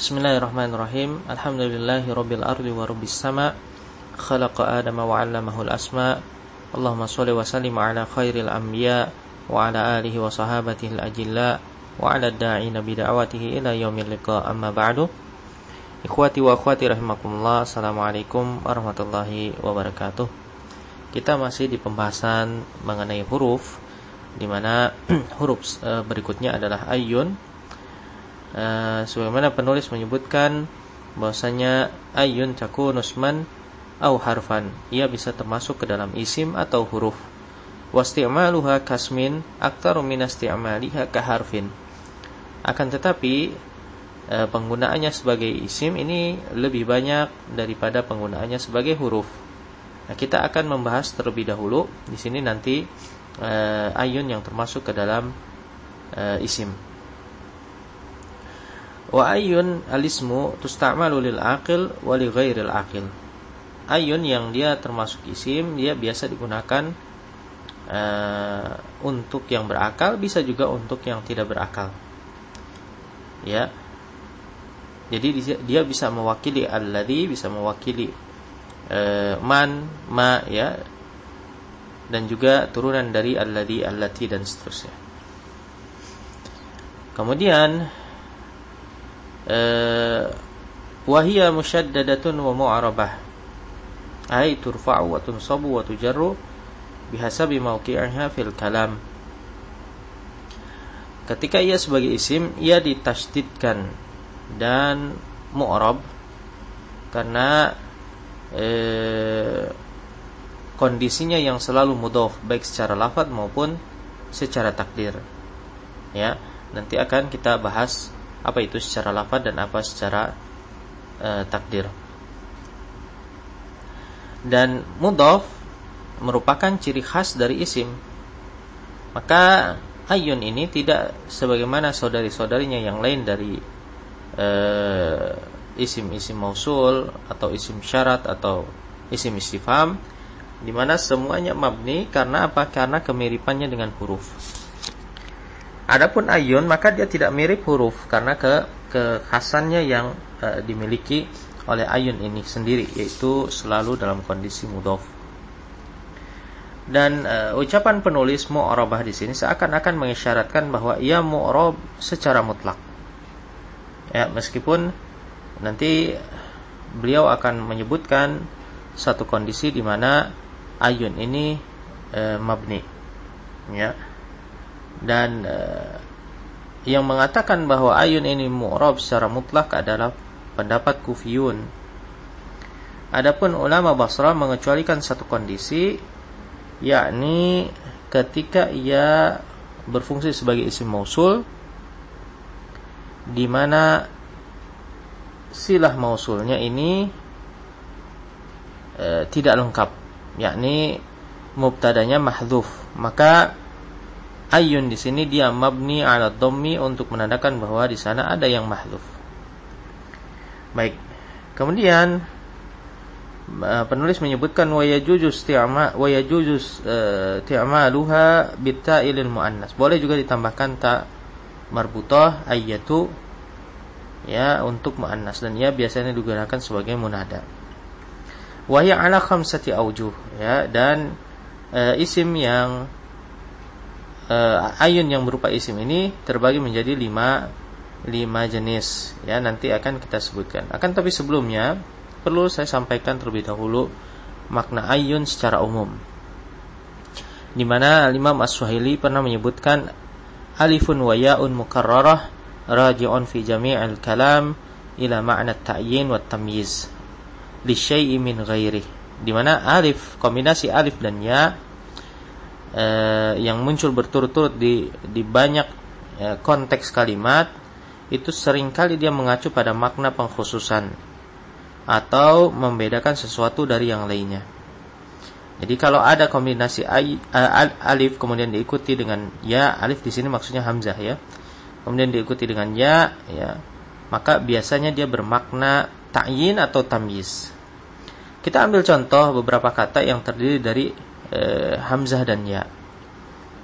Bismillahirrahmanirrahim. Alhamdulillahirabbil ardi wa rabbis sama. Khalaqa Adama wa 'allamahul asma. Allahumma shalli wa sallim ala khairil anbiya wa ala alihi wa sahabatihil ajilla wa ala da'ina bid'awatihi ila yaumil liqa. Amma ba'du. Ikhwati wa akhwati rahimakumullah. Assalamualaikum warahmatullahi wabarakatuh. Kita masih di pembahasan mengenai huruf, di mana huruf berikutnya adalah ayyun. Sebagaimana penulis menyebutkan bahwasanya ayyun takunu isman au harfan, ia bisa termasuk ke dalam isim atau huruf. Wasti'maluha kasmin aktaru min isti'maliha ka harfin. Akan tetapi penggunaannya sebagai isim ini lebih banyak daripada penggunaannya sebagai huruf. Nah, kita akan membahas terlebih dahulu di sini nanti ayyun yang termasuk ke dalam isim. Wa ayyun alismu tusta'malu lil aqil wa li ghairil aqil. Ayyun yang dia termasuk isim, dia biasa digunakan untuk yang berakal, bisa juga untuk yang tidak berakal. Ya. Jadi dia bisa mewakili alladzi, bisa mewakili man, ma, ya. Dan juga turunan dari alladzi, allati dan seterusnya. Kemudian wahia musyaddadatun wa mu'arabah, ay turfa'u wa tunsabu wa tujarru bihasabi mawqi'iha fil kalam. Ketika ia sebagai isim, ia ditasydidkan dan mu'rab karena kondisinya yang selalu mudhaf, baik secara lafaz maupun secara takdir. Ya, nanti akan kita bahas apa itu secara lafaz dan apa secara takdir. Dan mudhaf merupakan ciri khas dari isim. Maka ayyun ini tidak sebagaimana saudari-saudarinya yang lain dari isim-isim mausul atau isim syarat atau isim istifham, di mana semuanya mabni. Karena apa? Karena kemiripannya dengan huruf. Adapun ayyun, maka dia tidak mirip huruf karena kekhasannya yang dimiliki oleh ayyun ini sendiri, yaitu selalu dalam kondisi mudhaf. Dan ucapan penulis mu'rabah di sini seakan-akan mengisyaratkan bahwa ia mu'rab secara mutlak. Ya, meskipun nanti beliau akan menyebutkan satu kondisi di mana ayyun ini mabni. Ya. Dan yang mengatakan bahwa ayyun ini mu'rab secara mutlak adalah pendapat Kufiyun. Adapun ulama Basrah mengecualikan satu kondisi, yakni ketika ia berfungsi sebagai isim mausul, di mana silah mausulnya ini tidak lengkap, yakni mubtadanya mahdzuf. Maka ayyun di sini dia mabni ala dhammi untuk menandakan bahwa di sana ada yang mahdzuf. Baik. Kemudian penulis menyebutkan wa yajuzu isti'maluha bita'ilil muannas. Boleh juga ditambahkan ta marbutah ayyatu, ya, untuk muannas, dan ia biasanya digunakan sebagai munada. Wa hiya ala khamsati aujuh, ya, dan isim yang ayyun yang berupa isim ini terbagi menjadi lima jenis, ya, nanti akan kita sebutkan. Akan tapi sebelumnya perlu saya sampaikan terlebih dahulu makna ayyun secara umum, di mana Imam As-Suhaili pernah menyebutkan alifun wa ya'un mukarrarah raji'un fi jami'il kalam ila ma'na at-ta'yin wa at-tamyiz li syai'in min ghairihi, di mana alif, kombinasi alif dan ya yang muncul berturut-turut di banyak konteks kalimat, itu seringkali dia mengacu pada makna pengkhususan atau membedakan sesuatu dari yang lainnya. Jadi kalau ada kombinasi alif kemudian diikuti dengan ya, alif di sini maksudnya hamzah, ya, kemudian diikuti dengan ya, maka biasanya dia bermakna ta'yin atau tamyiz. Kita ambil contoh beberapa kata yang terdiri dari hamzah dan ya.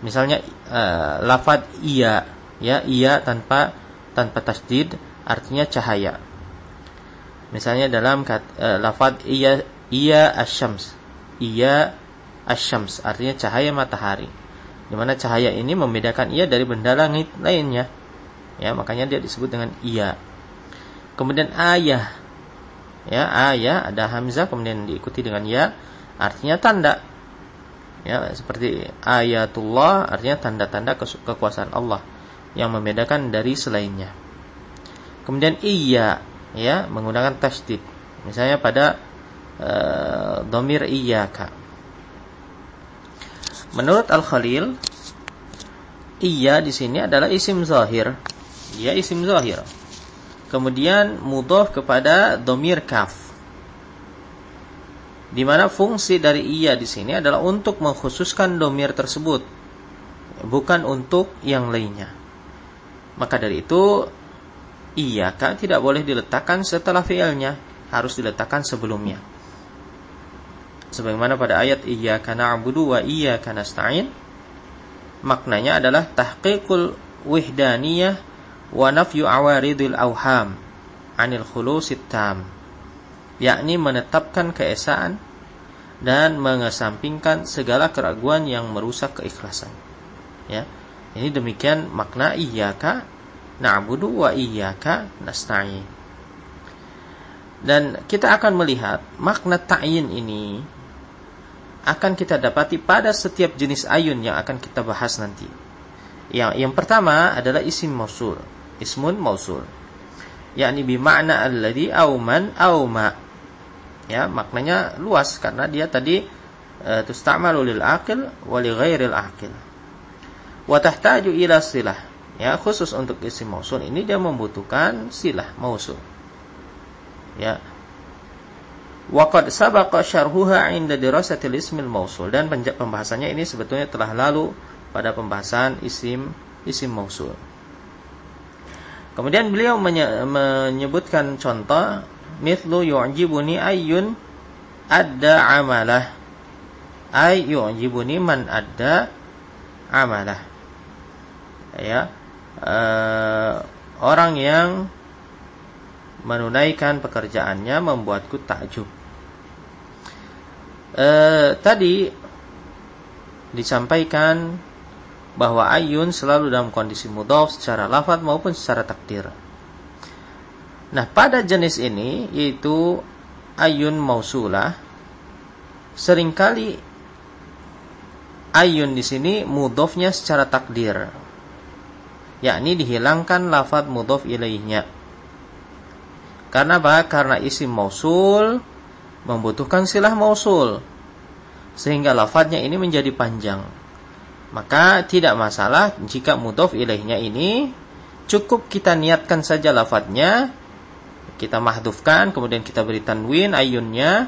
Misalnya lafaz iya, ya, iya tanpa tasydid artinya cahaya. Misalnya dalam lafaz iya asyams. Iya asyams artinya cahaya matahari. Di mana cahaya ini membedakan ia dari benda langit lainnya. Ya, makanya dia disebut dengan iya. Kemudian ayah. Ya, ayah ada hamzah kemudian diikuti dengan ya, artinya tanda. Ya, seperti ayatullah artinya tanda-tanda kekuasaan Allah yang membedakan dari selainnya. Kemudian iya, ya, menggunakan tasydid. Misalnya pada dhamir iyyaka. Menurut Al-Khalil, iya di sini adalah isim zahir. Iya isim zahir. Kemudian mudhaf kepada dhamir kaf. Di mana fungsi dari iya di sini adalah untuk mengkhususkan dhamir tersebut, bukan untuk yang lainnya. Maka dari itu iyyaka tidak boleh diletakkan setelah fi'ilnya, harus diletakkan sebelumnya. Sebagaimana pada ayat iyyaka na'budu wa iyyaka nasta'in, maknanya adalah tahqiqul wihdaniyah wa nafyu awaridil awham anil khulusit tam, yakni menetapkan keesaan dan mengesampingkan segala keraguan yang merusak keikhlasan. Ya, ini demikian makna iyyaka na'budu wa iyyaka nasta'in. Dan kita akan melihat makna ta'yin ini akan kita dapati pada setiap jenis ayun yang akan kita bahas nanti. Yang pertama adalah isim mausul, ismun mausul, yakni bimakna alladhi au man au ma. Ya, maknanya luas karena dia tadi tusta'malu lil aqil wa li ghairil aqil. Wa tahtaju ila silah. Ya, khusus untuk isim mausul ini dia membutuhkan silah mausul. Ya. Wa qad sabaqa syarhuha 'inda dirasatil ismil mausul, dan pembahasannya ini sebetulnya telah lalu pada pembahasan isim mausul. Kemudian beliau menyebutkan contoh mithlu yu'jibuni ayyun adda amalah, ay yu'jibuni man adda amalah. Ya, orang yang menunaikan pekerjaannya membuatku takjub. Tadi disampaikan bahwa ayun selalu dalam kondisi mudhaf secara lafaz maupun secara takdir. Nah, pada jenis ini yaitu ayun mausulah, seringkali ayun di sini mudhafnya secara takdir, yakni dihilangkan lafaz mudhaf ilaihnya. Karena apa? Karena isim mausul membutuhkan silah mausul, sehingga lafaznya ini menjadi panjang. Maka tidak masalah jika mudhaf ilaihnya ini cukup kita niatkan saja lafaznya, kita mahdhufkan, kemudian kita beri tanwin ayunnya.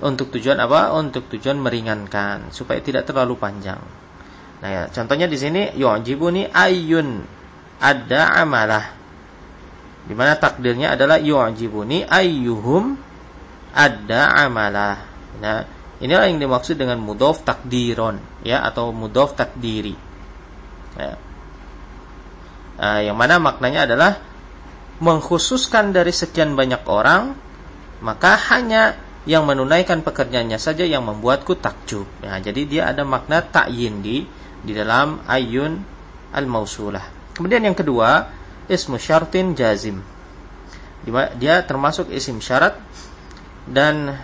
Untuk tujuan apa? Untuk tujuan meringankan supaya tidak terlalu panjang. Nah, ya, contohnya di sini yu'jibuni ayyun adda amalah, di mana takdirnya adalah yu'jibuni ayyuhum adda amalah. Nah, inilah yang dimaksud dengan mudhaf takdiron, ya, atau mudhaf takdiri. Ya. Yang mana maknanya adalah mengkhususkan dari sekian banyak orang, maka hanya yang menunaikan pekerjaannya saja yang membuatku takjub. Nah, jadi dia ada makna ta'yin di dalam ayun al-mausulah. Kemudian yang kedua, ismu syartin jazim. Dia termasuk isim syarat dan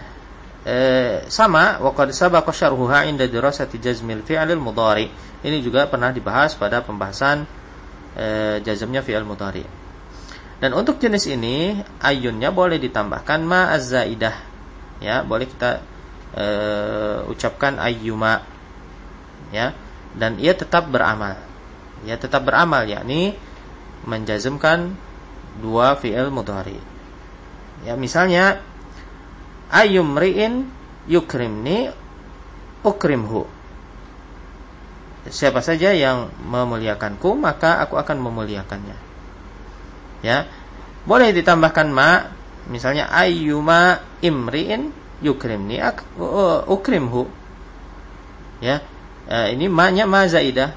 sama wa qad sabaqa syarhuha 'inda dirasati jazmil fi'lil mudhari. Ini juga pernah dibahas pada pembahasan jazmnya fi'il mudhari. Dan untuk jenis ini ayunnya boleh ditambahkan ma az-zaidah. Ya, boleh kita ucapkan ayyuma, ya, dan ia tetap beramal. Ia tetap beramal, yakni menjazmkan dua fi'il mudhari. Ya, misalnya ayyumri'in yukrimni ukrimhu. Siapa saja yang memuliakanku, maka aku akan memuliakannya. Ya, boleh ditambahkan ma, misalnya ayyuma imri'in yukrimni ukrimhu. Ya, ini ma-nya ma zaidah,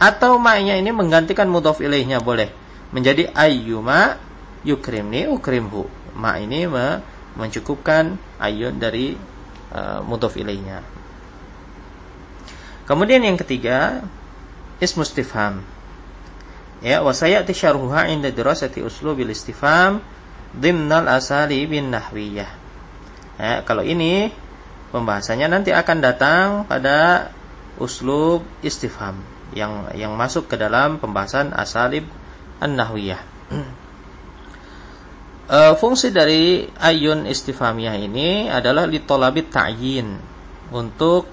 atau ma-nya ini menggantikan mudhaf ilaihnya, boleh menjadi ayyuma yukrimni ukrimhu. Ma ini mencukupkan ayun dari mudhof ilaihnya. Kemudian yang ketiga, ismu istifham. Ya, wa sayati syarhuha 'inda dirasati uslubil istifham dhimnal asalibin nahwiyah. Ya, kalau ini pembahasannya nanti akan datang pada uslub istifham yang masuk ke dalam pembahasan asalib an-nahwiyah. Fungsi dari ayun istifhamiyah ini adalah litolabit ta'yin, untuk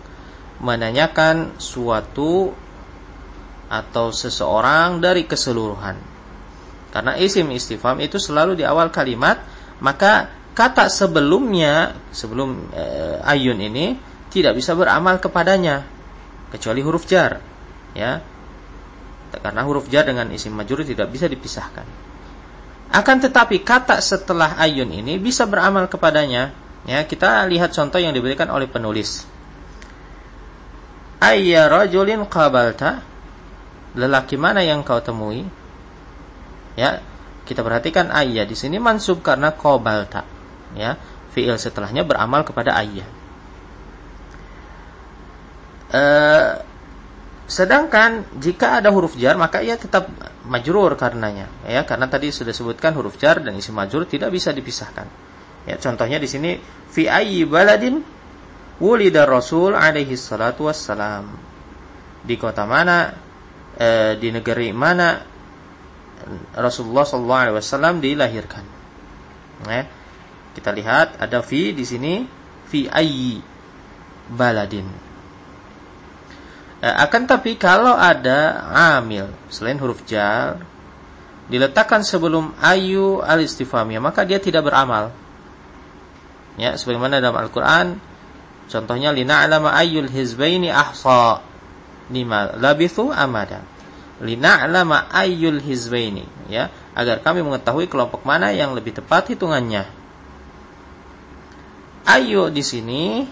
menanyakan suatu atau seseorang dari keseluruhan. Karena isim istifham itu selalu di awal kalimat, maka kata sebelumnya, sebelum ayun ini tidak bisa beramal kepadanya kecuali huruf jar, ya. Karena huruf jar dengan isim majrur tidak bisa dipisahkan. Akan tetapi kata setelah ayun ini bisa beramal kepadanya. Ya, kita lihat contoh yang diberikan oleh penulis. Ayya rajulin qabalta, lelaki mana yang kau temui? Ya, kita perhatikan ayya di sini mansub karena qabalta. Ya, fiil setelahnya beramal kepada ayya. Sedangkan jika ada huruf jar maka ia tetap majrur karenanya, ya, karena tadi sudah sebutkan huruf jar dan isim majrur tidak bisa dipisahkan. Ya, contohnya di sini fi ayyi baladin wulida rasul alaihi salatu wassalam. Di kota mana, di negeri mana Rasulullah sallallahu alaihi wasallam dilahirkan. Ya, kita lihat ada fi di sini, fi ayyi baladin. Akan tapi kalau ada amil selain huruf jar diletakkan sebelum ayu al-istifhamiyah, maka dia tidak beramal. Ya, sebagaimana dalam Al-Qur'an contohnya lina'lama ayyul hizbaini ahsa lima labithu amada. Lina'lama ayyul hizbaini, ya, agar kami mengetahui kelompok mana yang lebih tepat hitungannya. Ayu di sini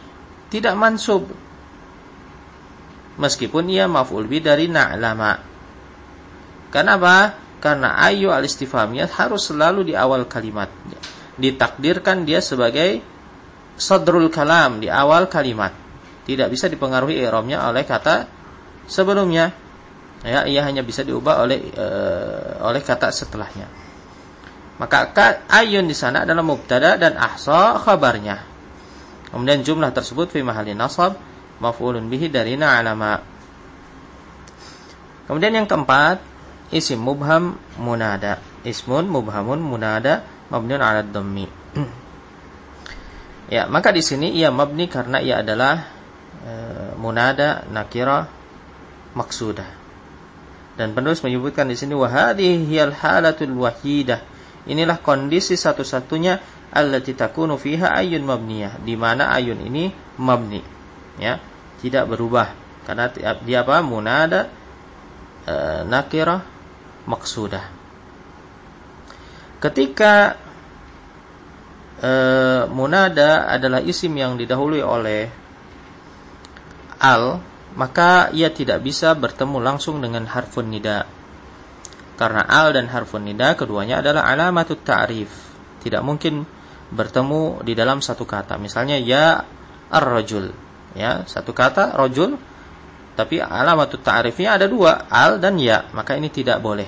tidak mansub, meskipun ia maf'ul bi dari na'lama. Kenapa? Karena ayu al-istifhamiyah harus selalu di awal kalimat. Ditakdirkan dia sebagai sadrul kalam, di awal kalimat. Tidak bisa dipengaruhi i'rabnya oleh kata sebelumnya. Ya, ia hanya bisa diubah oleh kata setelahnya. Maka ayun di sana adalah mubtada dan ahsa khabarnya. Kemudian jumlah tersebut fi mahalli nasab maf'ulun bihi dari na'lama. Kemudian yang keempat, isim mubham munada. Ismun mubhamun munada mabniun 'ala dhammi. Ya, maka di sini ia mabni karena ia adalah munada nakira maksudah. Dan penulis menyebutkan di sini wa hadhihi hiyal halatul wahidah. Inilah kondisi satu-satunya allati takunu fiha ayun mabniyah, di mana ayun ini mabni. Ya, tidak berubah karena dia apa? Munada nakirah maksudah. Ketika munada adalah isim yang didahului oleh al, maka ia tidak bisa bertemu langsung dengan harfun nida. Karena al dan harfun nida keduanya adalah alamatut ta'rif. Tidak mungkin bertemu di dalam satu kata. Misalnya ya ar-rajul. Ya, satu kata rajul, tapi alamatut ta'rifnya ada dua, al dan ya, maka ini tidak boleh.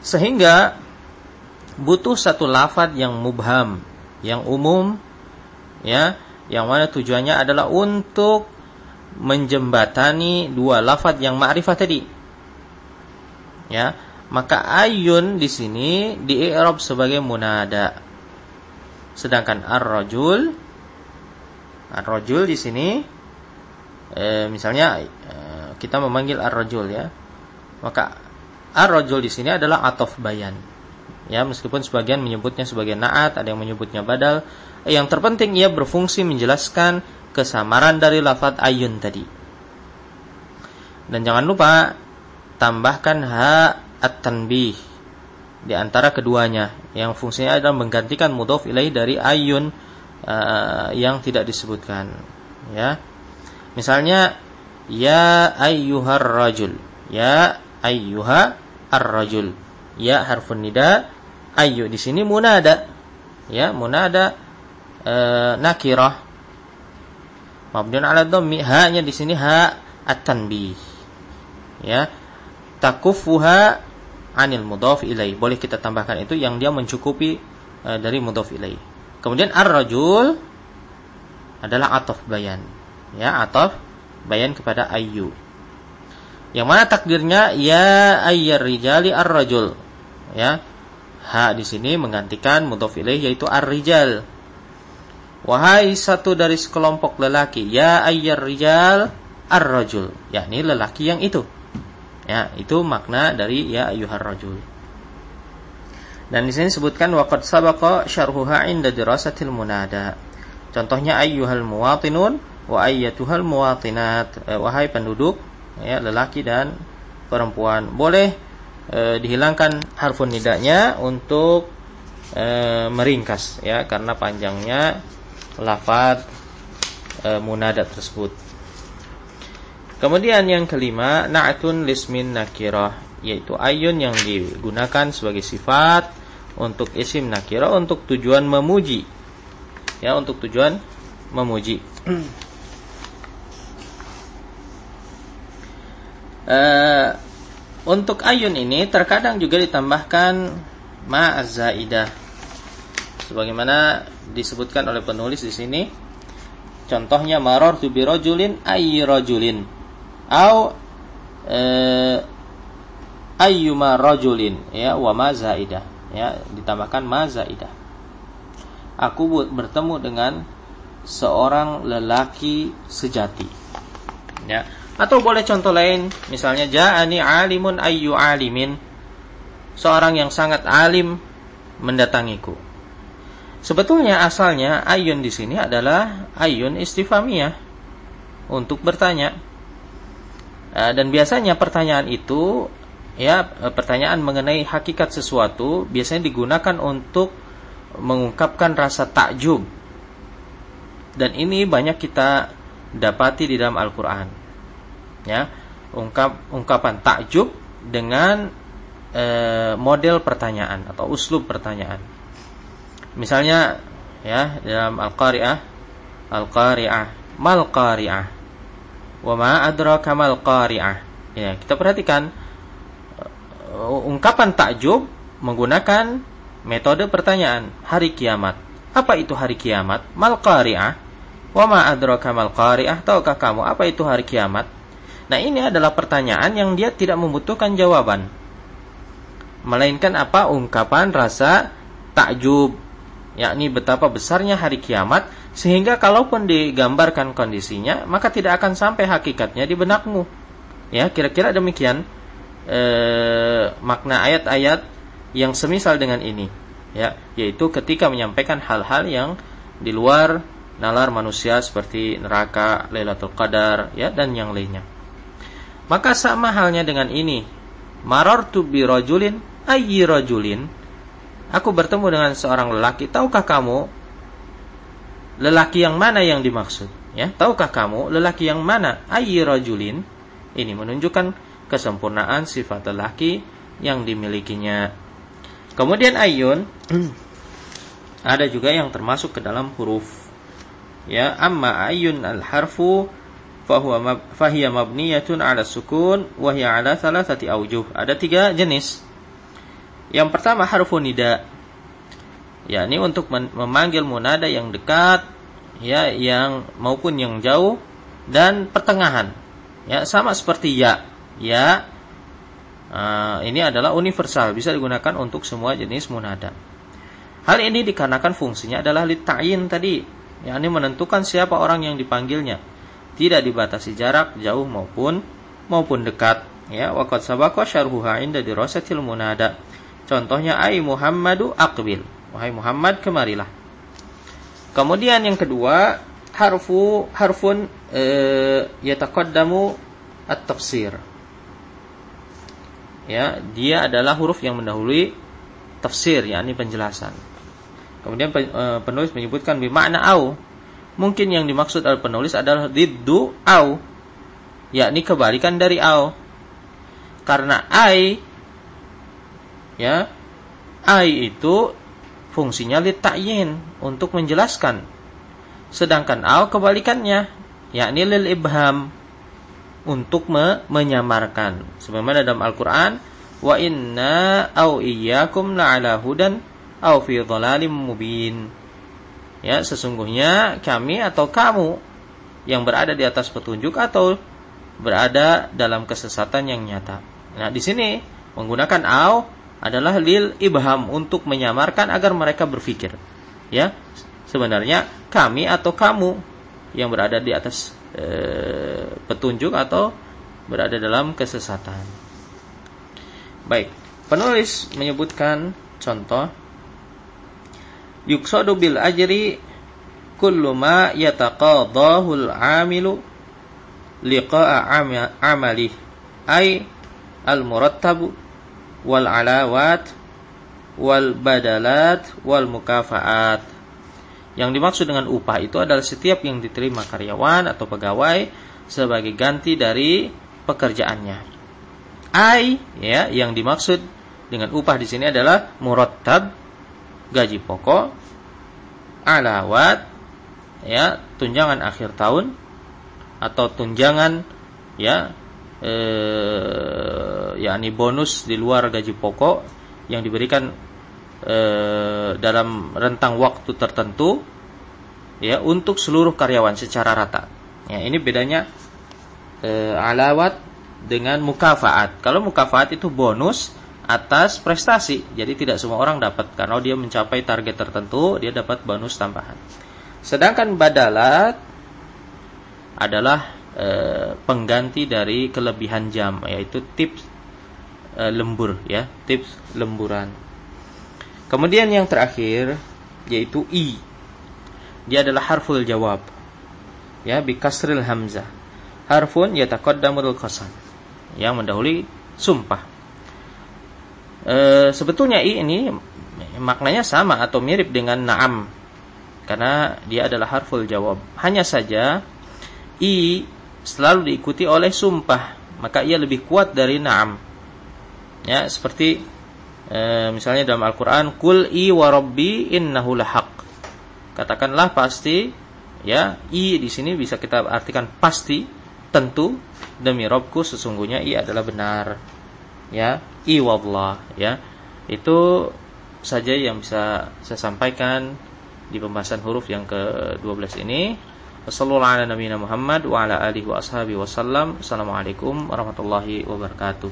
Sehingga butuh satu lafadz yang mubham, yang umum, ya, yang mana tujuannya adalah untuk menjembatani dua lafadz yang ma'rifah tadi. Ya, maka ayun di sini di-i'rab sebagai munada. Sedangkan ar-rajul di sini misalnya kita memanggil ar-rajul, ya. Maka ar-rajul di sini adalah ataf bayan. Ya, meskipun sebagian menyebutnya sebagai na'at, ada yang menyebutnya badal. Yang terpenting ia berfungsi menjelaskan kesamaran dari lafaz ayun tadi. Dan jangan lupa tambahkan ha at-tanbih di antara keduanya, yang fungsinya adalah menggantikan mudhof ilaih dari ayun yang tidak disebutkan, ya. Misalnya ya ayyuhar rajul, ya ayyuha ar-rajul, ya harfun nida, ayyu di sini munada. Ya, munada nakirah. Mabniun 'ala dhammi, ha-nya di sini ha at-tanbih. Ya. Takuffuha 'anil mudhaf ilaih. Boleh kita tambahkan itu yang dia mencukupi dari mudhaf ilaih. Kemudian ar-rajul adalah ataf bayan. Ya, ataf bayan kepada ayyu. Yang mana takdirnya ya ayyar rijali ar-rajul. Ya. Ha di sini menggantikan mudhaf ilaih yaitu ar-rijal. Wahai satu dari sekelompok lelaki, ya ayyar rijal ar-rajul, yakni lelaki yang itu. Ya, itu makna dari ya ayyuhar rajul. Dan di sini disebutkan waqad sabaqa syarhuha 'inda dirasatil munada. Contohnya ayyuhal muwatinun wa ayyatuhal muwatinat. Wahai penduduk, ya lelaki dan perempuan. Boleh dihilangkan harfun nidanya untuk meringkas ya, karena panjangnya lafaz munada tersebut. Kemudian yang kelima, na'tun lismin nakirah, yaitu ayun yang digunakan sebagai sifat untuk isim nakirah untuk tujuan memuji. Ya, untuk tujuan memuji. Untuk ayun ini terkadang juga ditambahkan ma az-zaidah. Sebagaimana disebutkan oleh penulis di sini. Contohnya marartu bi rajulin ayyi rajulin au ayyuma rajulin, ya, wa ma zaidah, ya, ditambahkan ma zaidah. Aku bertemu dengan seorang lelaki sejati. Ya. Atau boleh contoh lain, misalnya ja'ani alimun ayyu alimin, seorang yang sangat alim mendatangiku. Sebetulnya asalnya ayun di sini adalah ayun istifhamiyah untuk bertanya. Dan biasanya pertanyaan itu, ya, pertanyaan mengenai hakikat sesuatu biasanya digunakan untuk mengungkapkan rasa takjub. Dan ini banyak kita dapati di dalam Al-Qur'an. Ya, ungkapan takjub dengan model pertanyaan atau uslub pertanyaan. Misalnya ya dalam Al-Qari'ah, mal qari'ah, wa ma adraka mal qari'ah. Ya, kita perhatikan ungkapan takjub menggunakan metode pertanyaan. Hari kiamat. Apa itu hari kiamat? Mal qari'ah, wa ma adraka mal qari'ah. Tahukah kamu apa itu hari kiamat? Nah, ini adalah pertanyaan yang dia tidak membutuhkan jawaban, melainkan apa? Ungkapan rasa takjub, yakni betapa besarnya hari kiamat, sehingga kalaupun digambarkan kondisinya, maka tidak akan sampai hakikatnya di benakmu. Ya, kira-kira demikian makna ayat-ayat yang semisal dengan ini. Ya, yaitu ketika menyampaikan hal-hal yang di luar nalar manusia seperti neraka, Lailatul Qadar, ya, dan yang lainnya. Maka sama halnya dengan ini. Marartu bi rajulin ayyi rajulin. Aku bertemu dengan seorang lelaki. Tahukah kamu lelaki yang mana yang dimaksud? Ya, tahukah kamu lelaki yang mana? Ayyi rajulin. Ini menunjukkan kesempurnaan sifat lelaki yang dimilikinya. Kemudian ayun ada juga yang termasuk ke dalam huruf. Ya, amma ayun al-harfu fahiya mabniyatun 'ala sukun wa hiya 'ala thalathati awjuh. Ada 3 jenis. Yang pertama harfun nida, yakni untuk memanggil munada yang dekat, ya, yang maupun yang jauh, dan pertengahan. Ya, sama seperti ya. Ya, ini adalah universal, bisa digunakan untuk semua jenis munada. Hal ini dikarenakan fungsinya adalah lita'yin tadi, yakni menentukan siapa orang yang dipanggilnya. Tidak dibatasi jarak jauh maupun dekat. Ya, waqad sabaqa syarhuha 'inda dirasatil munada. Contohnya ai Muhammadu aqbil. Wahai Muhammad, kemarilah. Kemudian yang kedua, harfun yataqaddamu at-tafsir. Ya, dia adalah huruf yang mendahului tafsir, yakni penjelasan. Kemudian penulis menyebutkan bimakna au. Mungkin yang dimaksud oleh penulis adalah diddu au, yakni kebalikan dari au. Karena ai, Ya, ai itu fungsinya litakyin, untuk menjelaskan. Sedangkan au kebalikannya, yakni lil ibham, untuk menyamarkan. Sebagaimana dalam Al-Qur'an, wa inna au iyyakum la'ala hudan au fi dhalalim mubin. Ya, sesungguhnya kami atau kamu yang berada di atas petunjuk atau berada dalam kesesatan yang nyata. Nah, di sini menggunakan au adalah lil ibham, untuk menyamarkan agar mereka berpikir. Ya, sebenarnya kami atau kamu yang berada di atas petunjuk atau berada dalam kesesatan. Baik, penulis menyebutkan contoh, yuqsadu bil ajri kullu ma yataqadahu al-'amilu liqa'a amalih, ay al-murattabu wal alawat wal badalat wal mukafaat. Yang dimaksud dengan upah itu adalah setiap yang diterima karyawan atau pegawai sebagai ganti dari pekerjaannya. Ai, ya, yang dimaksud dengan upah di sini adalah murattab, gaji pokok, alawat, ya, tunjangan akhir tahun atau tunjangan, ya, yakni bonus di luar gaji pokok yang diberikan dalam rentang waktu tertentu, ya, untuk seluruh karyawan secara rata. Ya, ini bedanya alawat dengan mukafaat. Kalau mukafaat itu bonus atas prestasi, jadi tidak semua orang dapat. Karena dia mencapai target tertentu, dia dapat bonus tambahan. Sedangkan badalat adalah pengganti dari kelebihan jam, yaitu tips lembur, ya, tips lemburan. Kemudian yang terakhir yaitu i. Dia adalah harful jawab, ya, bi kasril hamzah. Harfun yataqaddamul qasam, yang mendahului sumpah. Sebetulnya i ini maknanya sama atau mirip dengan na'am, karena dia adalah harful jawab. Hanya saja i selalu diikuti oleh sumpah, maka ia lebih kuat dari na'am. Ya, seperti misalnya dalam Al-Qur'an, qul i wa rabbi innahu lahaq. Katakanlah pasti, ya, i di sini bisa kita artikan pasti, tentu, demi Rabbku sesungguhnya i adalah benar. Ya, i wallah, ya. Itu saja yang bisa saya sampaikan di pembahasan huruf yang ke-12 ini. Wassallallahu ala nabiyina Muhammad wa ala alihi wa ashabihi wasallam. Assalamualaikum warahmatullahi wabarakatuh.